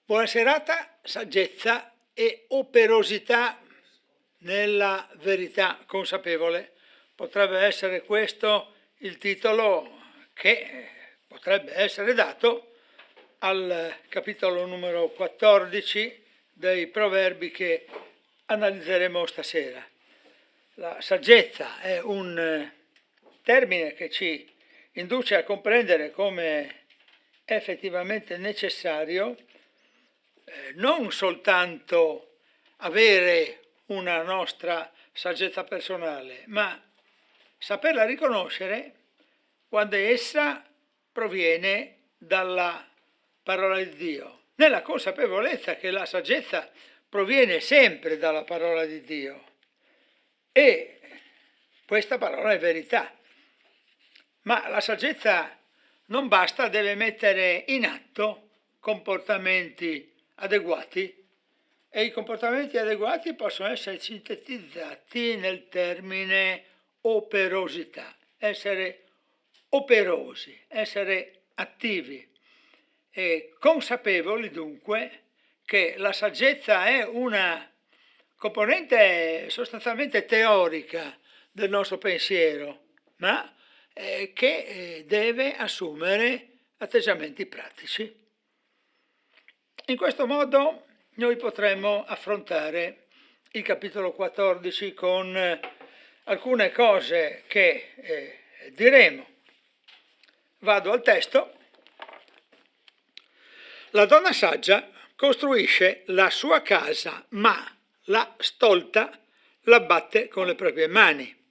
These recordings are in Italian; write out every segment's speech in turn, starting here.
Buona serata, saggezza e operosità nella verità consapevole. Potrebbe essere questo il titolo che potrebbe essere dato al capitolo numero 14 dei Proverbi che analizzeremo stasera. La saggezza è un termine che ci induce a comprendere come è effettivamente necessario non soltanto avere una nostra saggezza personale, ma saperla riconoscere quando essa proviene dalla parola di Dio, nella consapevolezza che la saggezza proviene sempre dalla parola di Dio e questa parola è verità. Ma la saggezza non basta, deve mettere in atto comportamenti adeguati e i comportamenti adeguati possono essere sintetizzati nel termine operosità, essere operosi, essere attivi e consapevoli dunque che la saggezza è una componente sostanzialmente teorica del nostro pensiero, ma che deve assumere atteggiamenti pratici. In questo modo noi potremmo affrontare il capitolo 14 con alcune cose che diremo. Vado al testo. La donna saggia costruisce la sua casa, ma la stolta la batte con le proprie mani.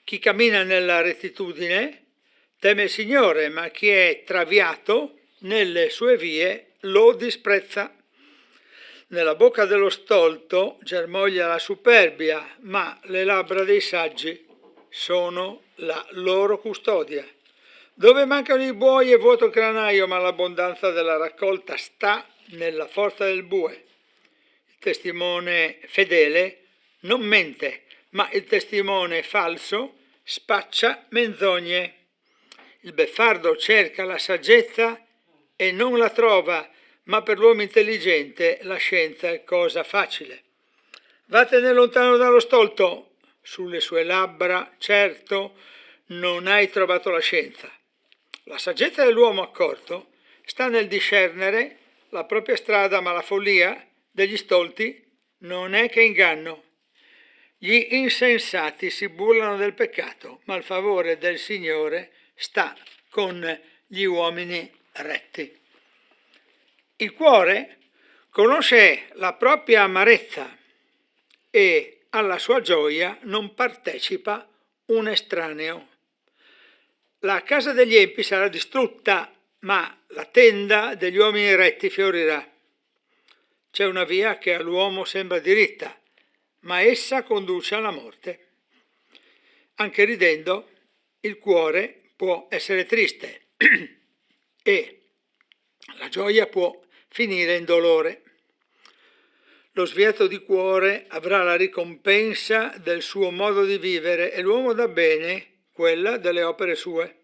Chi cammina nella rettitudine teme il Signore, ma chi è traviato nelle sue vie lo disprezza. Nella bocca dello stolto germoglia la superbia, ma le labbra dei saggi sono la loro custodia. Dove mancano i buoi è vuoto il granaio, ma l'abbondanza della raccolta sta nella forza del bue. Il testimone fedele non mente, ma il testimone falso spaccia menzogne. Il beffardo cerca la saggezza e non la trova, ma per l'uomo intelligente la scienza è cosa facile. Vattene lontano dallo stolto, sulle sue labbra, certo, non hai trovato la scienza. La saggezza dell'uomo accorto sta nel discernere la propria strada, ma la follia degli stolti non è che inganno. Gli insensati si burlano del peccato, ma il favore del Signore sta con gli uomini retti. Il cuore conosce la propria amarezza e alla sua gioia non partecipa un estraneo. La casa degli empi sarà distrutta, ma la tenda degli uomini retti fiorirà. C'è una via che all'uomo sembra diritta, ma essa conduce alla morte. Anche ridendo, il cuore può essere triste e la gioia può finire in dolore. Lo sviato di cuore avrà la ricompensa del suo modo di vivere e l'uomo da bene quella delle opere sue.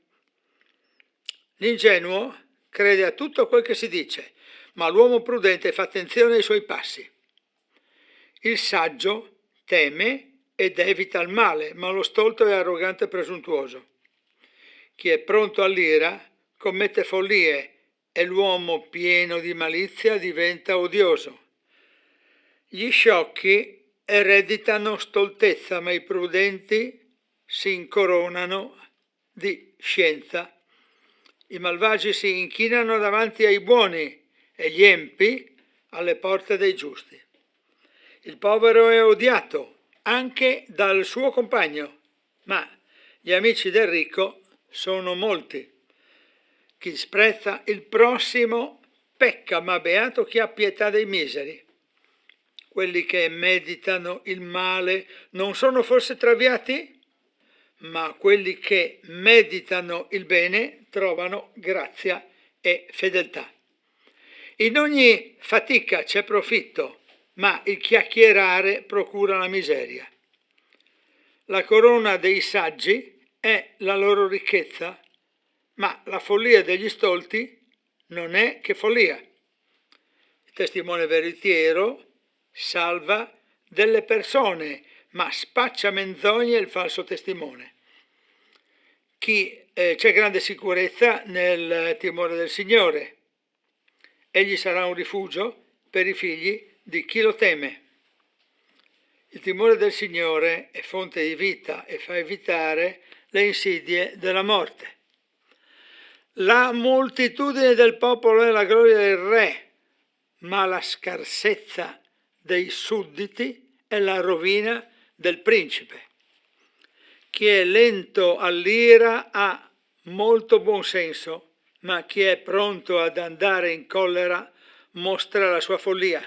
L'ingenuo crede a tutto quel che si dice, ma l'uomo prudente fa attenzione ai suoi passi. Il saggio teme ed evita il male, ma lo stolto è arrogante e presuntuoso. Chi è pronto all'ira commette follie e l'uomo pieno di malizia diventa odioso. Gli sciocchi ereditano stoltezza, ma i prudenti si incoronano di scienza. I malvagi si inchinano davanti ai buoni e gli empi alle porte dei giusti. Il povero è odiato anche dal suo compagno, ma gli amici del ricco sono molti. Chi disprezza il prossimo pecca, ma beato chi ha pietà dei miseri. Quelli che meditano il male non sono forse traviati? Ma quelli che meditano il bene trovano grazia e fedeltà. In ogni fatica c'è profitto, ma il chiacchierare procura la miseria. La corona dei saggi è la loro ricchezza, ma la follia degli stolti non è che follia. testimone veritiero, salva delle persone, ma spaccia menzogne il falso testimone. C'è grande sicurezza nel timore del Signore. Egli sarà un rifugio per i figli di chi lo teme. Il timore del Signore è fonte di vita e fa evitare le insidie della morte. La moltitudine del popolo è la gloria del re, ma la scarsezza dei sudditi è la rovina del principe. Chi è lento all'ira ha molto buon senso, ma chi è pronto ad andare in collera mostra la sua follia.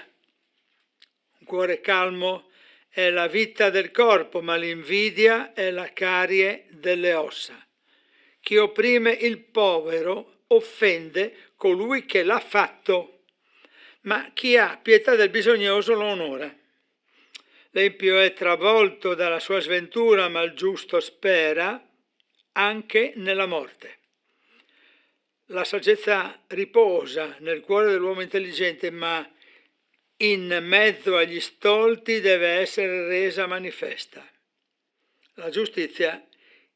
Un cuore calmo è la vita del corpo, ma l'invidia è la carie delle ossa. Chi opprime il povero offende colui che l'ha fatto, ma chi ha pietà del bisognoso lo onora. L'empio è travolto dalla sua sventura, ma il giusto spera anche nella morte. La saggezza riposa nel cuore dell'uomo intelligente, ma in mezzo agli stolti deve essere resa manifesta. La giustizia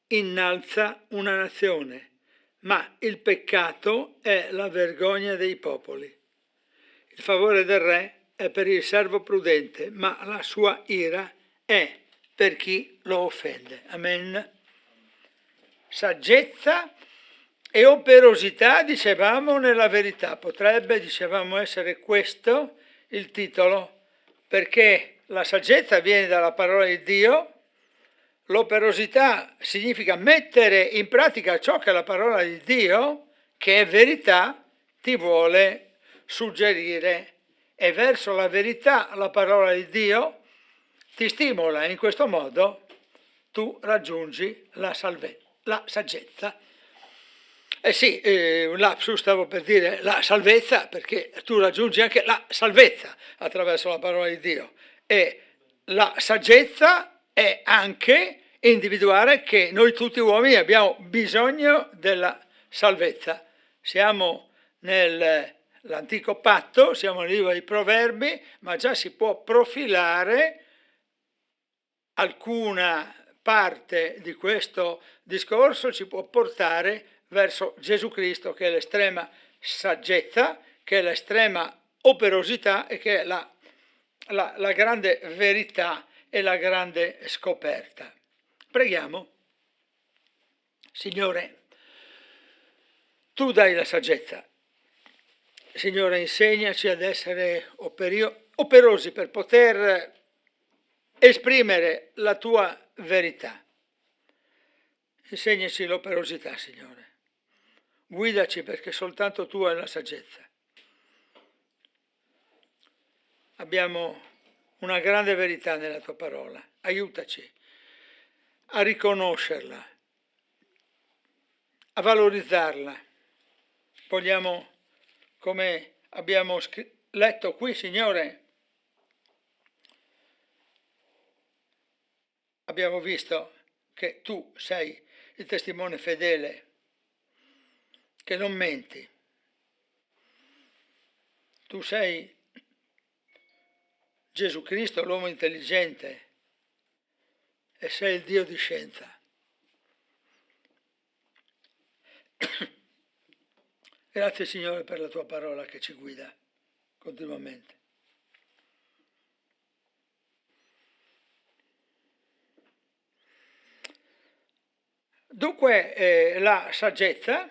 innalza una nazione, ma il peccato è la vergogna dei popoli. Il favore del re è per il servo prudente, ma la sua ira è per chi lo offende. Amen. Saggezza e operosità, dicevamo, nella verità. Potrebbe, dicevamo, essere questo il titolo, perché la saggezza viene dalla parola di Dio, l'operosità significa mettere in pratica ciò che la parola di Dio, che è verità, ti vuole suggerire. E verso la verità, la parola di Dio ti stimola, e in questo modo tu raggiungi la saggezza. Sì, un lapsus, stavo per dire la salvezza, perché tu raggiungi anche la salvezza attraverso la parola di Dio. E la saggezza è anche individuare che noi tutti uomini abbiamo bisogno della salvezza. Siamo nell'antico patto, siamo nel libro dei Proverbi, ma già si può profilare alcuna parte di questo discorso, ci può portare verso Gesù Cristo, che è l'estrema saggezza, che è l'estrema operosità e che è la grande verità e la grande scoperta. Preghiamo. Signore, tu dai la saggezza. Signore, insegnaci ad essere operosi per poter esprimere la tua verità. Insegnaci l'operosità, Signore. Guidaci, perché soltanto tu hai la saggezza. Abbiamo una grande verità nella tua parola. Aiutaci a riconoscerla, a valorizzarla. Vogliamo, come abbiamo letto qui, Signore, abbiamo visto che tu sei il testimone fedele, che non menti. Tu sei Gesù Cristo, l'uomo intelligente, e sei il Dio di scienza. Grazie, Signore, per la tua parola che ci guida continuamente. Dunque la saggezza,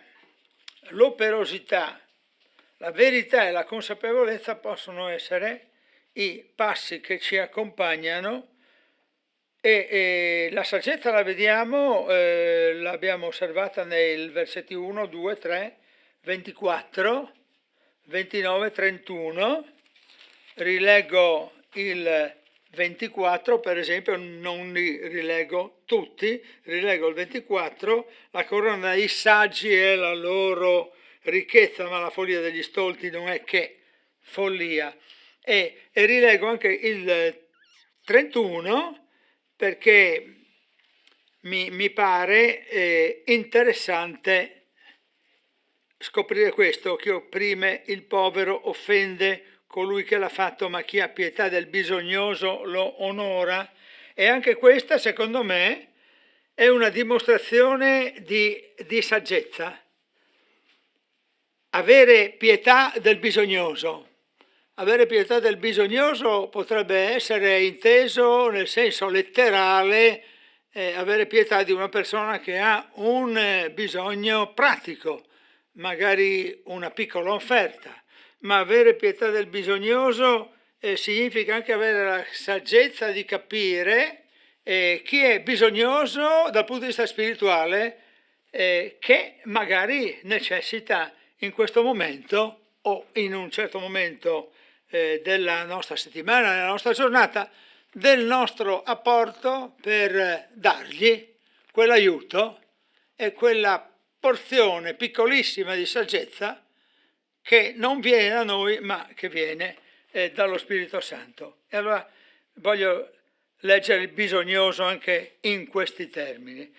l'operosità, la verità e la consapevolezza possono essere i passi che ci accompagnano, e la saggezza la vediamo, l'abbiamo osservata nei versetti 1, 2, 3, 24, 29, 31. Rileggo il 24, per esempio, non li rileggo tutti, rileggo il 24, la corona dei saggi è la loro ricchezza, ma la follia degli stolti non è che follia. E rileggo anche il 31, perché mi pare interessante scoprire questo: chi opprime il povero offende colui che l'ha fatto, ma chi ha pietà del bisognoso lo onora. E anche questa, secondo me, è una dimostrazione di saggezza. Avere pietà del bisognoso. Avere pietà del bisognoso potrebbe essere inteso nel senso letterale, avere pietà di una persona che ha un bisogno pratico, magari una piccola offerta, ma avere pietà del bisognoso significa anche avere la saggezza di capire chi è bisognoso dal punto di vista spirituale, che magari necessita in questo momento o in un certo momento della nostra settimana, della nostra giornata, del nostro apporto per dargli quell'aiuto e quella porzione piccolissima di saggezza che non viene da noi ma che viene dallo Spirito Santo. E allora voglio leggere il bisognoso anche in questi termini.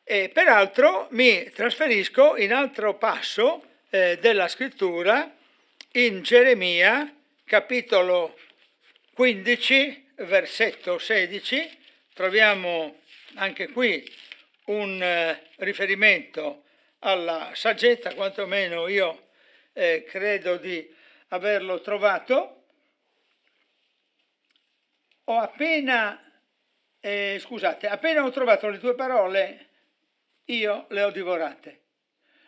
E peraltro mi trasferisco in altro passo della scrittura, in Geremia, capitolo 15, versetto 16, troviamo anche qui un riferimento alla saggezza, quantomeno io credo di averlo trovato. Appena ho trovato le tue parole, io le ho divorate.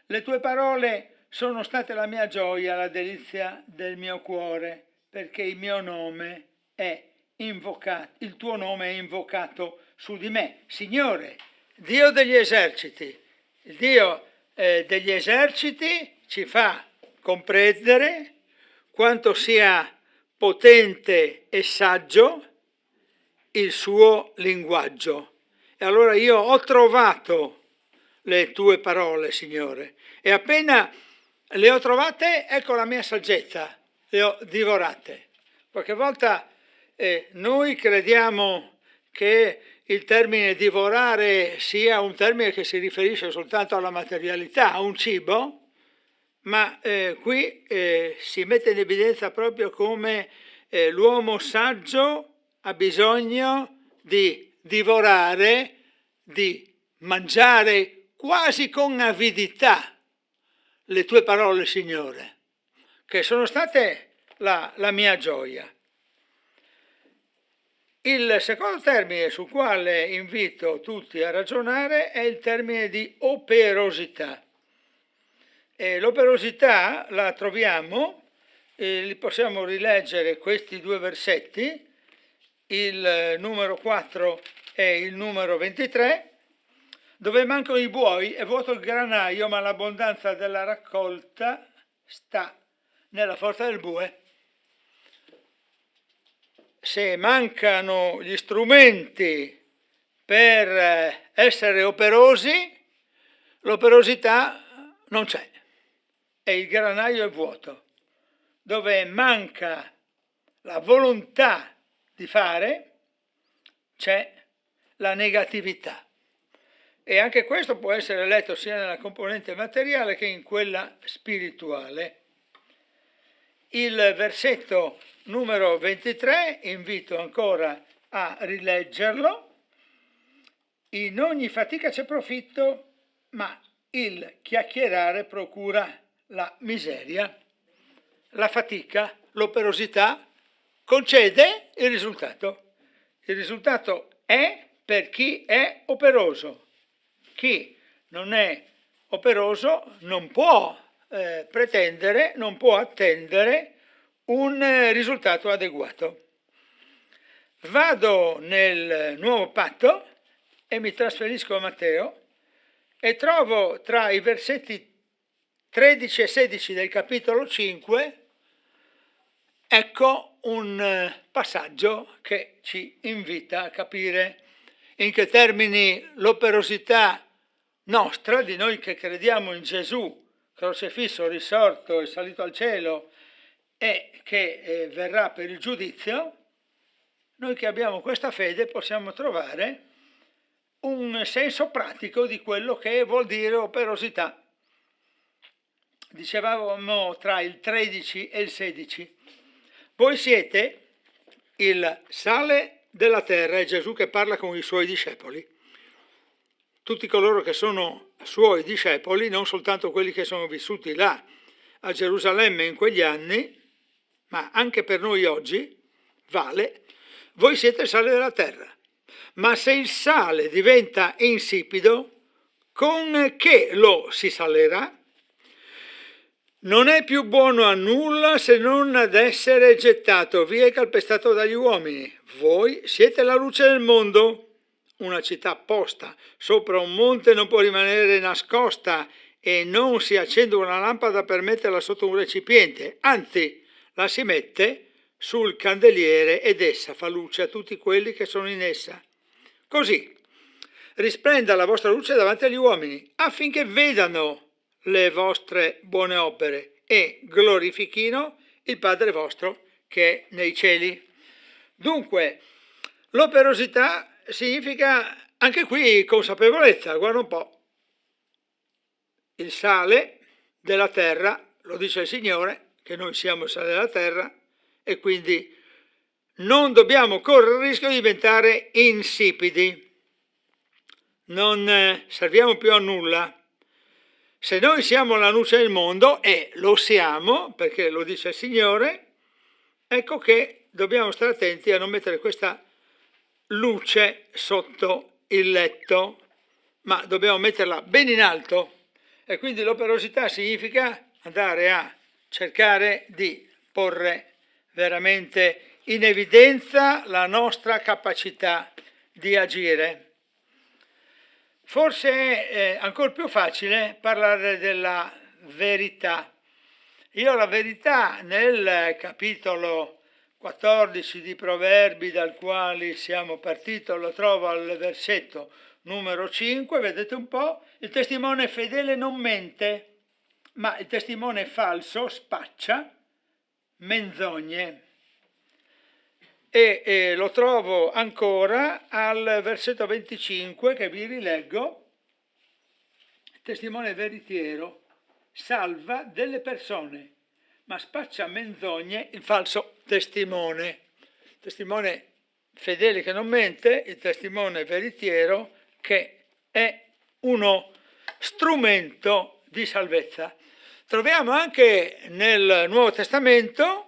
Le tue parole sono state la mia gioia, la delizia del mio cuore, perché il mio nome è invocato, il tuo nome è invocato su di me. Signore, Dio degli eserciti, il Dio degli eserciti ci fa comprendere quanto sia potente e saggio il suo linguaggio. E allora io ho trovato le tue parole, Signore, e appena le ho trovate, ecco la mia saggezza, le ho divorate. Qualche volta noi crediamo che il termine divorare sia un termine che si riferisce soltanto alla materialità, a un cibo, ma qui si mette in evidenza proprio come l'uomo saggio ha bisogno di divorare, di mangiare quasi con avidità le tue parole, Signore, che sono state la mia gioia. Il secondo termine sul quale invito tutti a ragionare è il termine di operosità. L'operosità la troviamo, li possiamo rileggere questi due versetti, il numero 4 e il numero 23, dove mancano i buoi è vuoto il granaio, ma l'abbondanza della raccolta sta nella forza del bue. Se mancano gli strumenti per essere operosi, l'operosità non c'è e il granaio è vuoto. Dove manca la volontà di fare, c'è la negatività. E anche questo può essere letto sia nella componente materiale che in quella spirituale. Il versetto numero 23, invito ancora a rileggerlo. In ogni fatica c'è profitto, ma il chiacchierare procura la miseria. La fatica, l'operosità, concede il risultato. Il risultato è per chi è operoso. Chi non è operoso non può pretendere, non può attendere un risultato adeguato. Vado nel Nuovo Patto e mi trasferisco a Matteo e trovo tra i versetti 13 e 16 del capitolo 5, ecco un passaggio che ci invita a capire in che termini l'operosità nostra, di noi che crediamo in Gesù, crocifisso, risorto e salito al cielo e che verrà per il giudizio, noi che abbiamo questa fede possiamo trovare un senso pratico di quello che vuol dire operosità. Dicevamo tra il 13 e il 16. voi siete il sale della terra, è Gesù che parla con i suoi discepoli. Tutti coloro che sono suoi discepoli, non soltanto quelli che sono vissuti là a Gerusalemme in quegli anni, ma anche per noi oggi, vale, voi siete il sale della terra. Ma se il sale diventa insipido, con che lo si salerà? Non è più buono a nulla se non ad essere gettato via e calpestato dagli uomini. Voi siete la luce del mondo. Una città posta sopra un monte non può rimanere nascosta e non si accende una lampada per metterla sotto un recipiente, anzi la si mette sul candeliere ed essa fa luce a tutti quelli che sono in essa. Così risplenda la vostra luce davanti agli uomini, affinché vedano le vostre buone opere e glorifichino il Padre vostro che è nei cieli. Dunque, l'operosità significa anche qui consapevolezza, guarda un po'. Il sale della terra, lo dice il Signore, che noi siamo il sale della terra e quindi non dobbiamo correre il rischio di diventare insipidi. Non serviamo più a nulla. Se noi siamo la luce del mondo, e lo siamo, perché lo dice il Signore, ecco che dobbiamo stare attenti a non mettere questa luce sotto il letto, ma dobbiamo metterla ben in alto. E quindi l'operosità significa andare a cercare di porre veramente in evidenza la nostra capacità di agire. Forse è ancora più facile parlare della verità. Io la verità nel capitolo 14 di Proverbi dal quale siamo partiti, lo trovo al versetto numero 5, vedete un po', il testimone fedele non mente, ma il testimone falso spaccia menzogne. E lo trovo ancora al versetto 25 che vi rileggo. Il testimone veritiero salva delle persone, ma spaccia menzogne il falso testimone. Il testimone fedele che non mente, il testimone veritiero che è uno strumento di salvezza. Troviamo anche nel Nuovo Testamento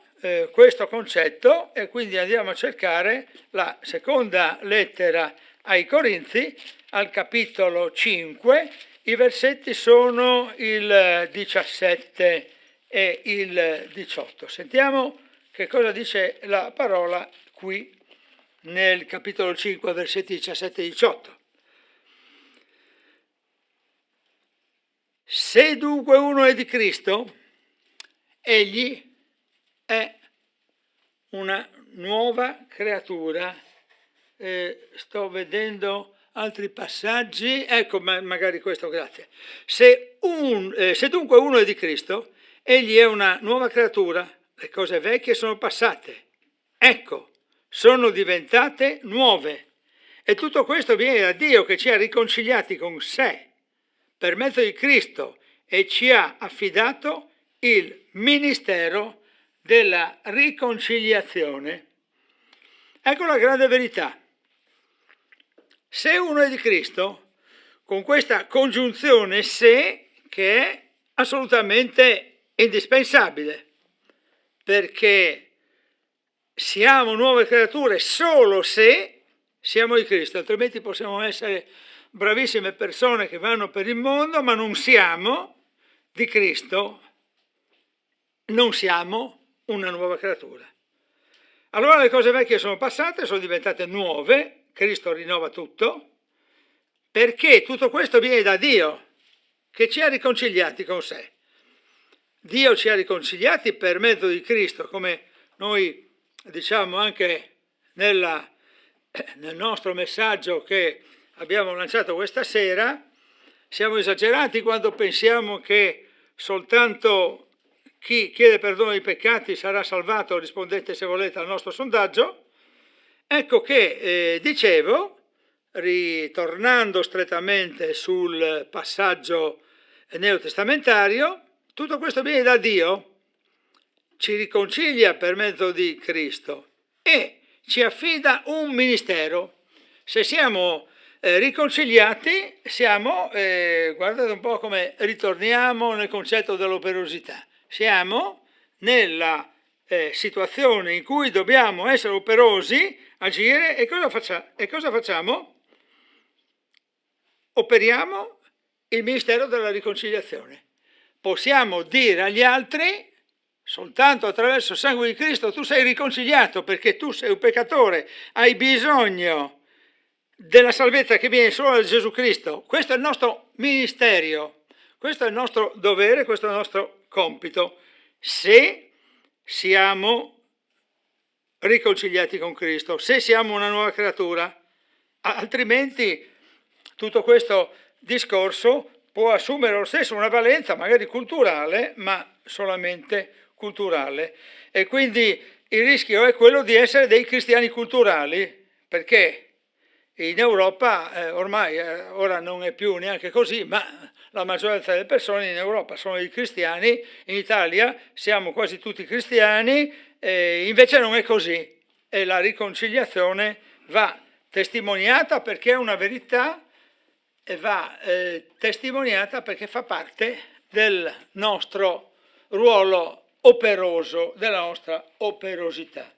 questo concetto e quindi andiamo a cercare la seconda lettera ai Corinzi, al capitolo 5, i versetti sono il 17 e il 18. Sentiamo che cosa dice la parola qui nel capitolo 5, versetti 17 e 18. Se dunque uno è di Cristo, egli è una nuova creatura. Sto vedendo altri passaggi, ecco magari questo, grazie. Se dunque uno è di Cristo, egli è una nuova creatura, le cose vecchie sono passate, ecco, sono diventate nuove. E tutto questo viene da Dio che ci ha riconciliati con sé per mezzo di Cristo e ci ha affidato il ministero della riconciliazione. Ecco la grande verità. Se uno è di Cristo, con questa congiunzione se, che è assolutamente indispensabile, perché siamo nuove creature solo se siamo di Cristo, altrimenti possiamo essere bravissime persone che vanno per il mondo, ma non siamo di Cristo, non siamo una nuova creatura. Allora le cose vecchie sono passate, sono diventate nuove, Cristo rinnova tutto, perché tutto questo viene da Dio, che ci ha riconciliati con sé. Dio ci ha riconciliati per mezzo di Cristo, come noi diciamo anche nel nostro messaggio che abbiamo lanciato questa sera. Siamo esagerati quando pensiamo che soltanto chi chiede perdono dei peccati sarà salvato. Rispondete se volete al nostro sondaggio. Ecco che, dicevo, ritornando strettamente sul passaggio neotestamentario, tutto questo viene da Dio, ci riconcilia per mezzo di Cristo e ci affida un ministero. Se siamo riconciliati, siamo, guardate un po' come ritorniamo nel concetto dell'operosità, siamo nella situazione in cui dobbiamo essere operosi, agire, e cosa facciamo? Operiamo il ministero della riconciliazione. Possiamo dire agli altri: soltanto attraverso il sangue di Cristo tu sei riconciliato, perché tu sei un peccatore, hai bisogno della salvezza che viene solo da Gesù Cristo. Questo è il nostro ministero, questo è il nostro dovere, questo è il nostro compito, se siamo riconciliati con Cristo, se siamo una nuova creatura. Altrimenti tutto questo discorso può assumere lo stesso una valenza magari culturale, ma solamente culturale, e quindi il rischio è quello di essere dei cristiani culturali, perché in Europa ormai, ora non è più neanche così, ma la maggioranza delle persone in Europa sono dei cristiani, in Italia siamo quasi tutti cristiani, invece non è così, e la riconciliazione va testimoniata perché è una verità, e va testimoniata perché fa parte del nostro ruolo operoso, della nostra operosità.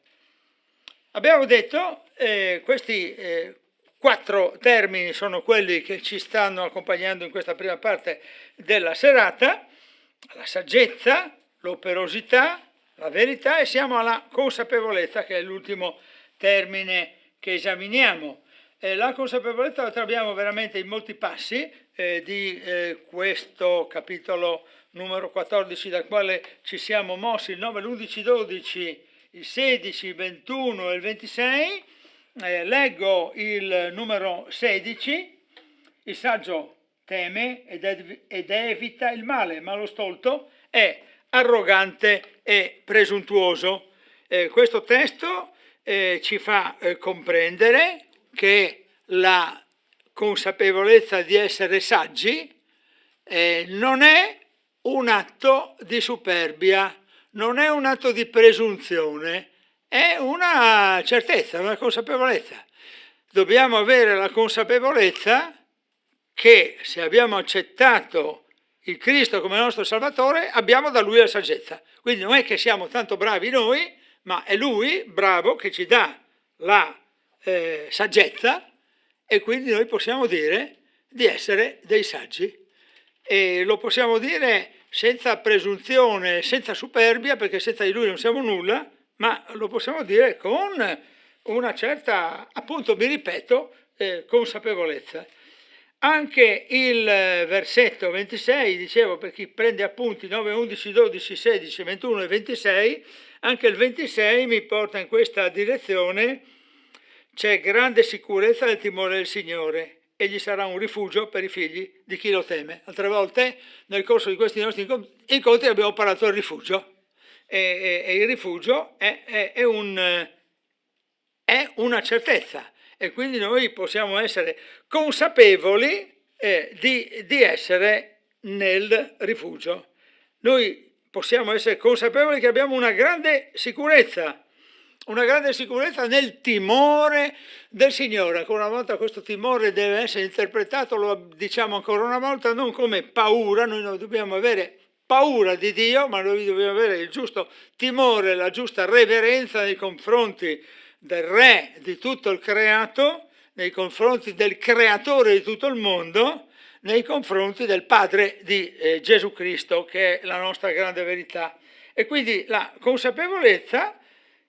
Abbiamo detto questi 4 termini sono quelli che ci stanno accompagnando in questa prima parte della serata: la saggezza, l'operosità, la verità, e siamo alla consapevolezza, che è l'ultimo termine che esaminiamo. La consapevolezza la troviamo veramente in molti passi di questo capitolo numero 14, dal quale ci siamo mossi, il 9, l'11, 12, il 16, il 21 e il 26. Leggo il numero 16: il saggio teme ed evita il male, ma lo stolto è arrogante e presuntuoso. Questo testo ci fa comprendere che la consapevolezza di essere saggi non è un atto di superbia, non è un atto di presunzione, è una certezza, una consapevolezza. Dobbiamo avere la consapevolezza che se abbiamo accettato il Cristo come nostro Salvatore, abbiamo da Lui la saggezza. Quindi non è che siamo tanto bravi noi, ma è Lui, bravo, che ci dà la saggezza, e quindi noi possiamo dire di essere dei saggi. E lo possiamo dire senza presunzione, senza superbia, perché senza di Lui non siamo nulla, ma lo possiamo dire con una certa, appunto, mi ripeto, consapevolezza. Anche il versetto 26, dicevo, per chi prende appunti, 9, 11, 12, 16, 21 e 26, anche il 26 mi porta in questa direzione: c'è grande sicurezza nel timore del Signore, egli sarà un rifugio per i figli di chi lo teme. Altre volte nel corso di questi nostri incontri abbiamo parlato del rifugio, e il rifugio è una certezza, e quindi noi possiamo essere consapevoli di essere nel rifugio. Noi possiamo essere consapevoli che abbiamo una grande sicurezza nel timore del Signore. Ancora una volta questo timore deve essere interpretato, lo diciamo ancora una volta, non come paura. Noi non dobbiamo avere paura di Dio, ma noi dobbiamo avere il giusto timore, la giusta reverenza nei confronti del Re di tutto il creato, nei confronti del Creatore di tutto il mondo, nei confronti del Padre di Gesù Cristo, che è la nostra grande verità. E quindi la consapevolezza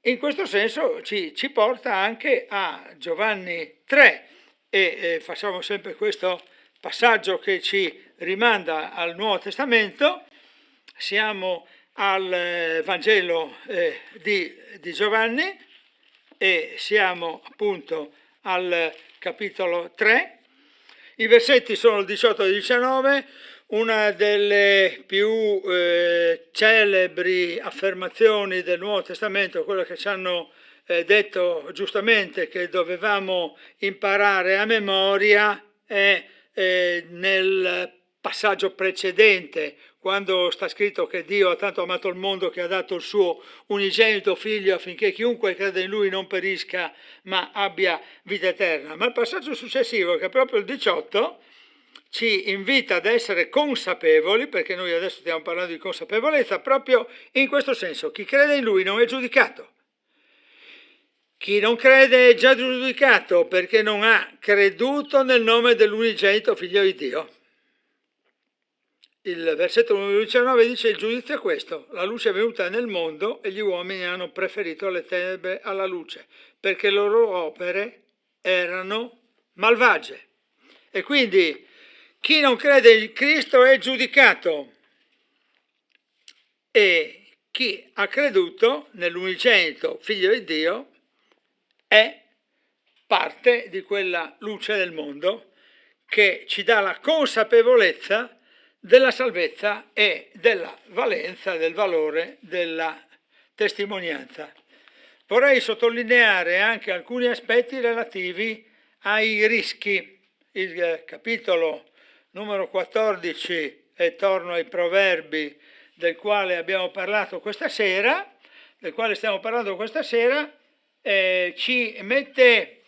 in questo senso ci porta anche a Giovanni 3, e facciamo sempre questo passaggio che ci rimanda al Nuovo Testamento. Siamo al Vangelo di Giovanni e siamo appunto al capitolo 3. I versetti sono il 18 e il 19. Una delle più celebri affermazioni del Nuovo Testamento, quella che ci hanno detto giustamente che dovevamo imparare a memoria, è nel passaggio precedente, quando sta scritto che Dio ha tanto amato il mondo che ha dato il suo unigenito figlio affinché chiunque crede in lui non perisca ma abbia vita eterna. Ma il passaggio successivo, che è proprio il 18, ci invita ad essere consapevoli, perché noi adesso stiamo parlando di consapevolezza, proprio in questo senso: chi crede in lui non è giudicato. Chi non crede è già giudicato perché non ha creduto nel nome dell'unigenito figlio di Dio. Il versetto numero 19 dice: il giudizio è questo: la luce è venuta nel mondo e gli uomini hanno preferito le tenebre alla luce, perché le loro opere erano malvagie. E quindi chi non crede in Cristo è giudicato, e chi ha creduto nell'unigenito figlio di Dio è parte di quella luce del mondo che ci dà la consapevolezza della salvezza e della valenza, del valore della testimonianza. Vorrei sottolineare anche alcuni aspetti relativi ai rischi. Il capitolo numero 14, e torno ai Proverbi, del quale abbiamo parlato questa sera, del quale stiamo parlando questa sera, ci mette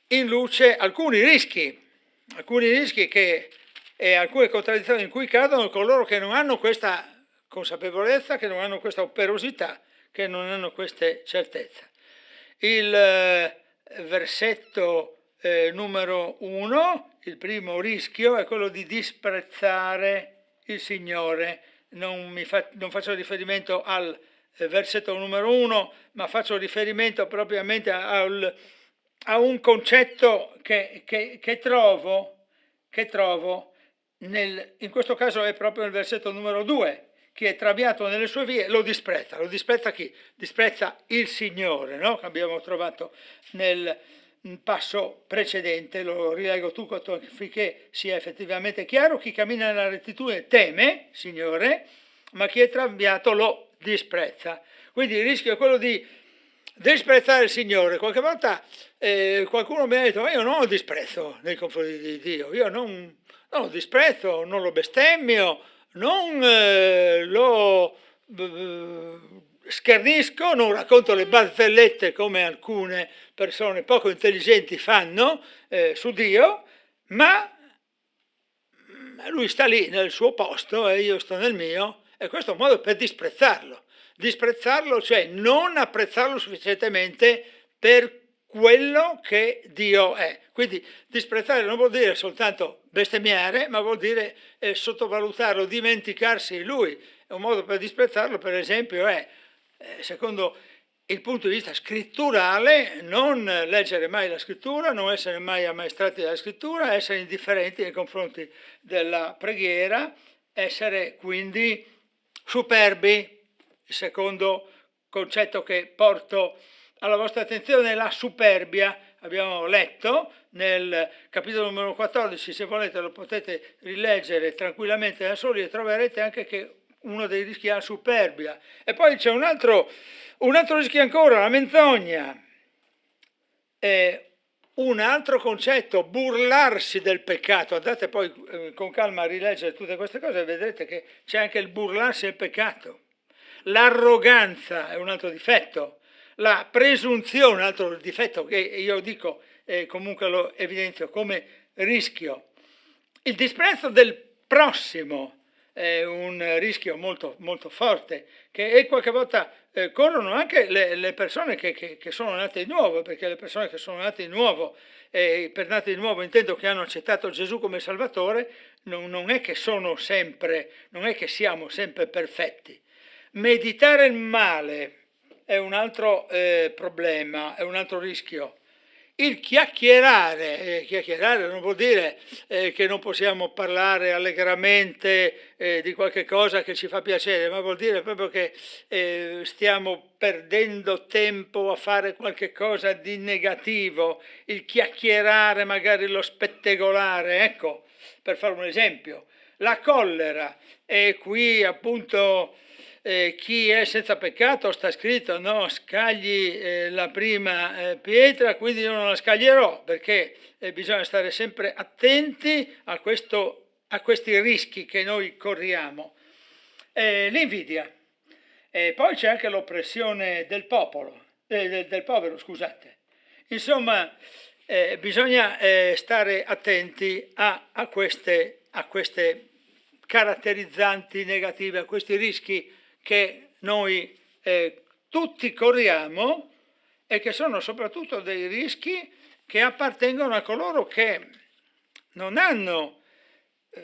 in luce alcuni rischi e alcune contraddizioni in cui cadono coloro che non hanno questa consapevolezza, che non hanno questa operosità, che non hanno queste certezze. Il versetto numero 1, il primo rischio è quello di disprezzare il Signore. Non faccio riferimento al versetto numero 1, ma faccio riferimento propriamente a un concetto che trovo in questo caso è proprio nel versetto numero 2. Chi è traviato nelle sue vie lo disprezza. Lo disprezza chi? Disprezza il Signore, no? Che abbiamo trovato nel passo precedente. Lo rileggo tutto affinché sia effettivamente chiaro: chi cammina nella rettitudine teme Signore, ma chi è traviato lo disprezza. Quindi il rischio è quello di disprezzare il Signore. Qualche volta qualcuno mi ha detto: ma io non ho disprezzo nei confronti di Dio, io non lo disprezzo, non lo bestemmio, non lo schernisco, non racconto le barzellette come alcune persone poco intelligenti fanno su Dio, ma lui sta lì nel suo posto e io sto nel mio, e questo è un modo per disprezzarlo. Disprezzarlo, cioè non apprezzarlo sufficientemente per quello che Dio è. Quindi disprezzare non vuol dire soltanto bestemmiare, ma vuol dire sottovalutarlo, dimenticarsi di lui. Un modo per disprezzarlo, per esempio, è, secondo il punto di vista scritturale, non leggere mai la scrittura, non essere mai ammaestrati dalla scrittura, essere indifferenti nei confronti della preghiera, essere quindi superbi. Il secondo concetto che porto alla vostra attenzione è la superbia. Abbiamo letto nel capitolo numero 14, se volete lo potete rileggere tranquillamente da soli e troverete anche che uno dei rischi è la superbia. E poi c'è un altro rischio ancora, la menzogna. Un altro concetto, burlarsi del peccato. Andate poi con calma a rileggere tutte queste cose e vedrete che c'è anche il burlarsi del peccato. L'arroganza è un altro difetto, la presunzione, un altro difetto che io dico, comunque lo evidenzio come rischio. Il disprezzo del prossimo è un rischio molto, molto forte, che qualche volta corrono anche le persone che sono nate di nuovo, perché le persone che sono nate di nuovo, per nate di nuovo intendo che hanno accettato Gesù come Salvatore, non è che siamo sempre perfetti. Meditare il male è un altro problema, è un altro rischio. Il chiacchierare non vuol dire che non possiamo parlare allegramente di qualche cosa che ci fa piacere, ma vuol dire proprio che stiamo perdendo tempo a fare qualche cosa di negativo. Il chiacchierare, magari lo spettegolare, ecco, per fare un esempio. La collera, e qui appunto chi è senza peccato, sta scritto, no, scagli la prima pietra, quindi io non la scaglierò, perché bisogna stare sempre attenti a questo a questi rischi che noi corriamo? L'invidia. E poi c'è anche l'oppressione del popolo, del povero, scusate. Insomma, bisogna stare attenti a queste caratterizzanti negative, a questi rischi che noi tutti corriamo e che sono soprattutto dei rischi che appartengono a coloro che non hanno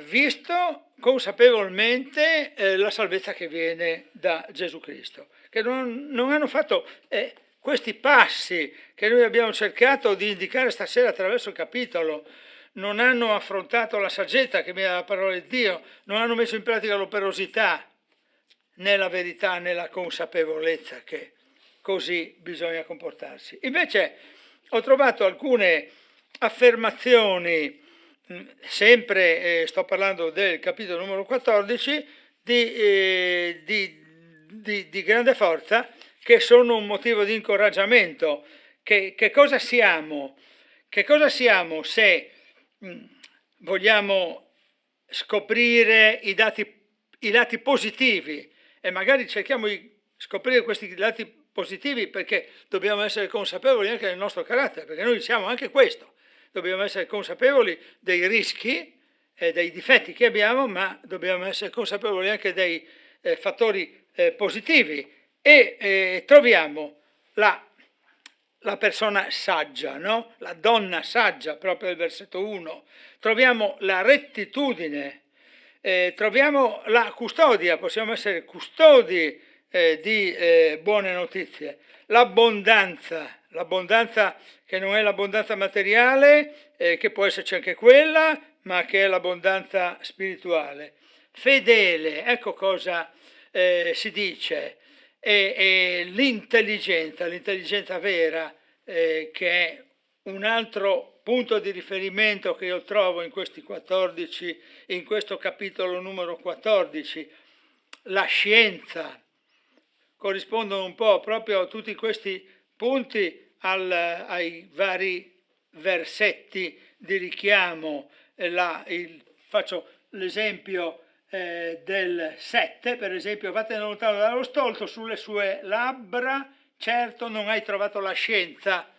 visto consapevolmente la salvezza che viene da Gesù Cristo, che non hanno fatto questi passi che noi abbiamo cercato di indicare stasera attraverso il capitolo, non hanno affrontato la saggezza che viene dalla parola di Dio, non hanno messo in pratica l'operosità nella verità, nella consapevolezza che così bisogna comportarsi. Invece ho trovato alcune affermazioni, sempre sto parlando del capitolo numero 14, di grande forza, che sono un motivo di incoraggiamento. Che cosa siamo? Che cosa siamo se vogliamo scoprire i lati positivi e magari cerchiamo di scoprire questi lati positivi perché dobbiamo essere consapevoli anche del nostro carattere, perché noi siamo anche questo, dobbiamo essere consapevoli dei rischi e dei difetti che abbiamo, ma dobbiamo essere consapevoli anche dei fattori positivi e troviamo la persona saggia, no? La donna saggia, proprio nel versetto 1, troviamo la rettitudine, troviamo la custodia, possiamo essere custodi di buone notizie, l'abbondanza che non è l'abbondanza materiale, che può esserci anche quella, ma che è l'abbondanza spirituale. Fedele, ecco cosa si dice, e l'intelligenza vera, che è un altro punto di riferimento che io trovo in questi 14, in questo capitolo numero 14, la scienza. Corrispondono un po' proprio a tutti questi punti ai vari versetti di richiamo. Faccio l'esempio del 7, per esempio: vattene lontano dallo stolto, sulle sue labbra certo non hai trovato la scienza.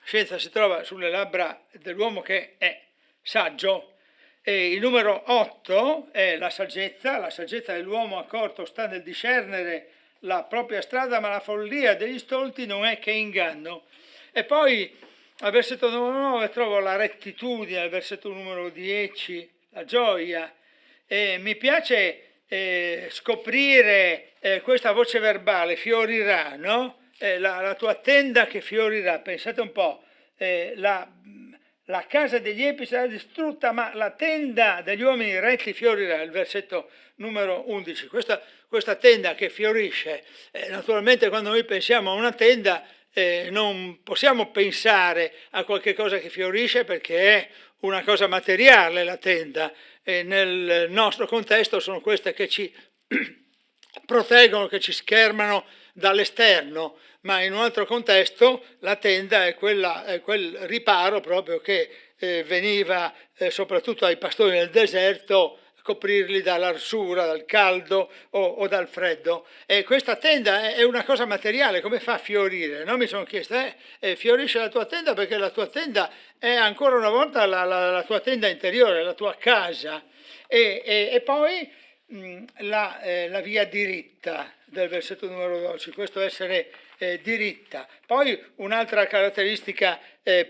Scienza si trova sulle labbra dell'uomo che è saggio. E il numero 8 è la saggezza dell'uomo accorto sta nel discernere la propria strada, ma la follia degli stolti non è che inganno. E poi al versetto numero 9 trovo la rettitudine, al versetto numero 10 la gioia. E mi piace scoprire questa voce verbale, fiorirà, no? La tua tenda che fiorirà, pensate un po', la casa degli empi sarà distrutta, ma la tenda degli uomini retti fiorirà, il versetto numero 11. Questa tenda che fiorisce, naturalmente quando noi pensiamo a una tenda non possiamo pensare a qualche cosa che fiorisce perché è una cosa materiale la tenda, e nel nostro contesto sono queste che ci proteggono, che ci schermano dall'esterno, ma in un altro contesto la tenda è quel riparo proprio che veniva soprattutto ai pastori nel deserto, coprirli dall'arsura, dal caldo o dal freddo. E questa tenda è una cosa materiale, come fa a fiorire? No? Mi sono chiesto, fiorisce la tua tenda perché la tua tenda è ancora una volta la tua tenda interiore, la tua casa. E poi la via diritta del versetto numero 12, questo essere diritta. Poi un'altra caratteristica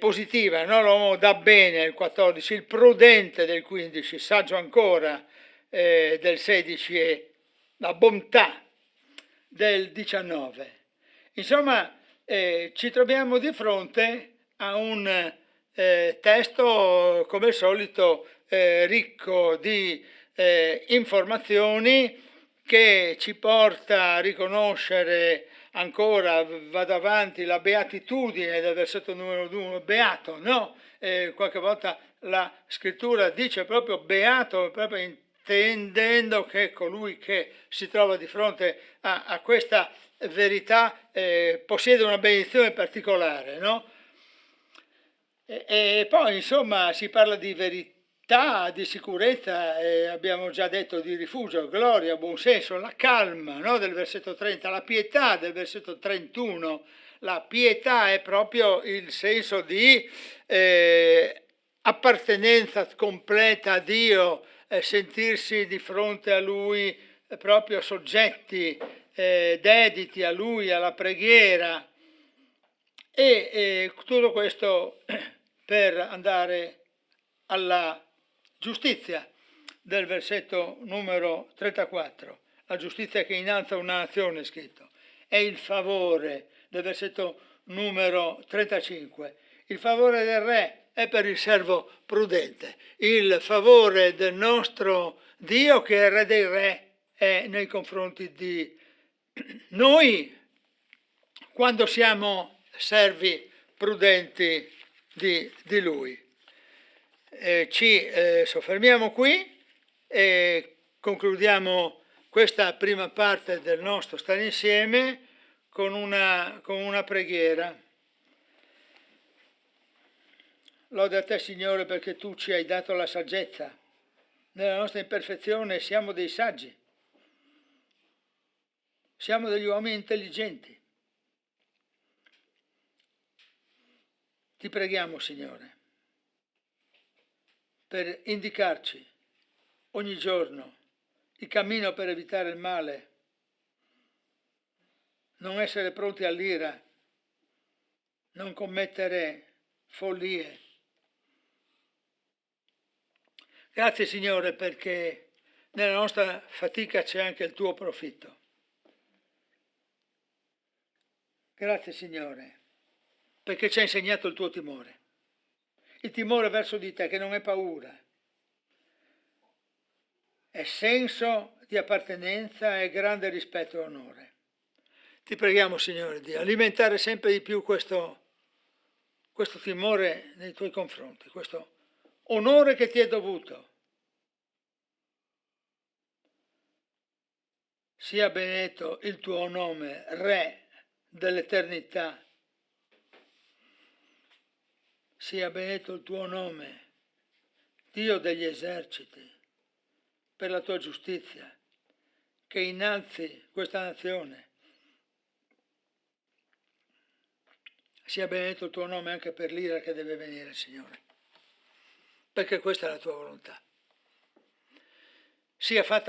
positiva, no? L'uomo da bene, il 14, il prudente del 15, saggio ancora del 16 e la bontà del 19. Insomma, ci troviamo di fronte a un testo come al solito ricco di informazioni che ci porta a riconoscere ancora, vado avanti, la beatitudine del versetto numero 2, beato, no? Qualche volta la scrittura dice proprio beato, proprio intendendo che colui che si trova di fronte a questa verità possiede una benedizione particolare, no? E poi insomma si parla di di sicurezza, abbiamo già detto di rifugio, gloria, buonsenso, la calma, no? Del versetto 30, la pietà del versetto 31. La pietà è proprio il senso di appartenenza completa a Dio, sentirsi di fronte a Lui proprio soggetti, dediti a Lui, alla preghiera, e tutto questo per andare alla giustizia del versetto numero 34, la giustizia che innalza una nazione, è scritto, e il favore del versetto numero 35. Il favore del re è per il servo prudente, il favore del nostro Dio, che è il re dei re, è nei confronti di noi quando siamo servi prudenti di Lui. Ci soffermiamo qui e concludiamo questa prima parte del nostro stare insieme con una preghiera. Lode a te, Signore, perché tu ci hai dato la saggezza. Nella nostra imperfezione siamo dei saggi, siamo degli uomini intelligenti. Ti preghiamo, Signore, per indicarci ogni giorno il cammino per evitare il male, non essere pronti all'ira, non commettere follie. Grazie, Signore, perché nella nostra fatica c'è anche il tuo profitto. Grazie, Signore, perché ci hai insegnato il tuo timore. Il timore verso di te, che non è paura, è senso di appartenenza e grande rispetto e onore. Ti preghiamo, Signore, di alimentare sempre di più questo timore nei tuoi confronti, questo onore che ti è dovuto. Sia benedetto il tuo nome, Re dell'eternità. Sia benedetto il tuo nome, Dio degli eserciti, per la tua giustizia, che innalzi questa nazione. Sia benedetto il tuo nome anche per l'ira che deve venire, Signore, perché questa è la tua volontà. Sia fatta